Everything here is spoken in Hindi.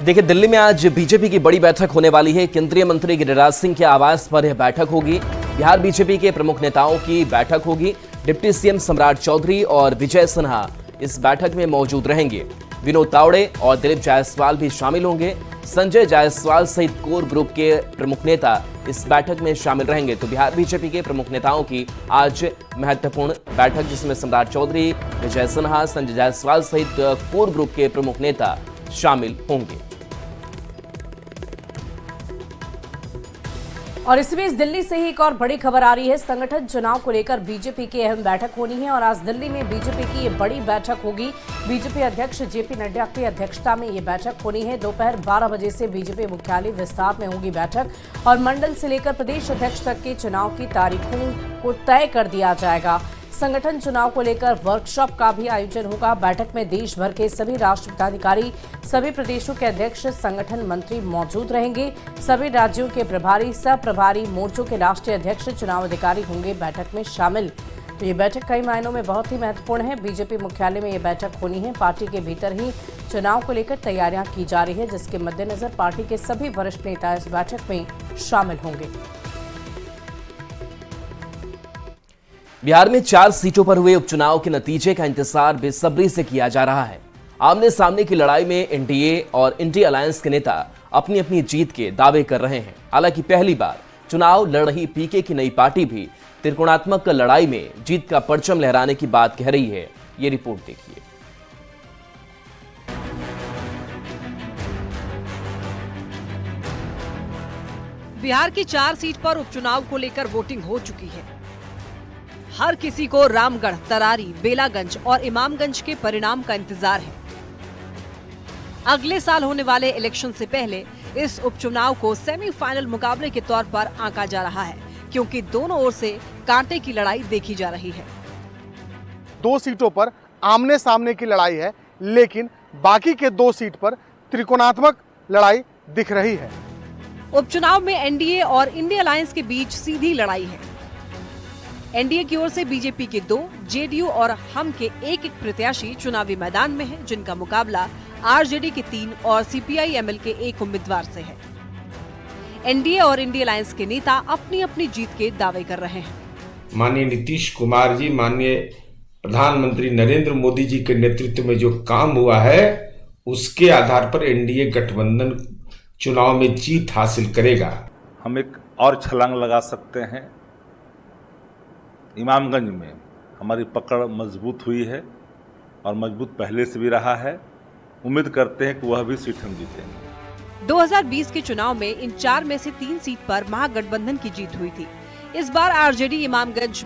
देखिए, दिल्ली में आज बीजेपी की बड़ी बैठक होने वाली है। केंद्रीय मंत्री गिरिराज सिंह के आवास पर यह बैठक होगी। बिहार बीजेपी के प्रमुख नेताओं की बैठक होगी। डिप्टी सीएम सम्राट चौधरी और विजय सिन्हा इस बैठक में मौजूद रहेंगे। विनोद तावड़े और दिलीप जायसवाल भी शामिल होंगे। संजय जायसवाल सहित कोर ग्रुप के प्रमुख नेता इस बैठक में शामिल रहेंगे। तो बिहार बीजेपी के प्रमुख नेताओं की आज महत्वपूर्ण बैठक, जिसमें सम्राट चौधरी, विजय सिन्हा, संजय जायसवाल सहित कोर ग्रुप के प्रमुख नेता शामिल होंगे। और इसी बीच दिल्ली से ही एक और बड़ी खबर आ रही है। संगठन चुनाव को लेकर बीजेपी की अहम बैठक होनी है और आज दिल्ली में बीजेपी की ये बड़ी बैठक होगी। बीजेपी अध्यक्ष जेपी नड्डा की अध्यक्षता में ये बैठक होनी है। दोपहर 12 बजे से बीजेपी मुख्यालय विस्तार में होगी बैठक और मंडल से लेकर प्रदेश अध्यक्ष तक के चुनाव की तारीखों को तय कर दिया जाएगा। संगठन चुनाव को लेकर वर्कशॉप का भी आयोजन होगा। बैठक में देश भर के सभी राष्ट्रीय पदाधिकारी, सभी प्रदेशों के अध्यक्ष, संगठन मंत्री मौजूद रहेंगे। सभी राज्यों के प्रभारी, सह प्रभारी, मोर्चों के राष्ट्रीय अध्यक्ष, चुनाव अधिकारी होंगे बैठक में शामिल। तो ये बैठक कई मायनों में बहुत ही महत्वपूर्ण है। बीजेपी मुख्यालय में ये बैठक होनी है। पार्टी के भीतर ही चुनाव को लेकर तैयारियां की जा रही है, जिसके मद्देनजर पार्टी के सभी वरिष्ठ नेता इस बैठक में शामिल होंगे। बिहार में 4 सीटों पर हुए उपचुनाव के नतीजे का इंतजार बेसब्री से किया जा रहा है। आमने सामने की लड़ाई में एनडीए और इंडिया अलायंस के नेता अपनी अपनी जीत के दावे कर रहे हैं। हालांकि पहली बार चुनाव लड़ रही पीके की नई पार्टी भी त्रिकोणात्मक लड़ाई में जीत का परचम लहराने की बात कह रही है। ये रिपोर्ट देखिए। बिहार की 4 सीट पर उपचुनाव को लेकर वोटिंग हो चुकी है। हर किसी को रामगढ़, तरारी, बेलागंज और इमामगंज के परिणाम का इंतजार है। अगले साल होने वाले इलेक्शन से पहले इस उपचुनाव को सेमीफाइनल मुकाबले के तौर पर आंका जा रहा है, क्योंकि दोनों ओर से कांटे की लड़ाई देखी जा रही है। 2 सीटों पर आमने सामने की लड़ाई है, लेकिन बाकी के 2 सीट पर त्रिकोणात्मक लड़ाई दिख रही है। उपचुनाव में एनडीए और इंडिया अलायंस के बीच सीधी लड़ाई है। एनडीए की ओर से बीजेपी के 2, जेडीयू और हम के 1 प्रत्याशी चुनावी मैदान में हैं, जिनका मुकाबला आरजेडी के 3 और सीपीआई-एमएल के 1 उम्मीदवार से है। एनडीए और इंडिया अलायंस के नेता अपनी अपनी जीत के दावे कर रहे हैं। माननीय नीतीश कुमार जी, माननीय प्रधानमंत्री नरेंद्र मोदी जी के नेतृत्व में जो काम हुआ है, उसके आधार पर एनडीए गठबंधन चुनाव में जीत हासिल करेगा। हम एक और छलांग लगा सकते हैं। इमामगंज में हमारी पकड़ मजबूत हुई है और मजबूत पहले से भी रहा है। उम्मीद करते हैं कि वह भी सीट हम जीतेंगे। 2020 के चुनाव में इन 4 में से 3 सीट पर महागठबंधन की जीत हुई थी। इस बार आरजेडी इमामगंज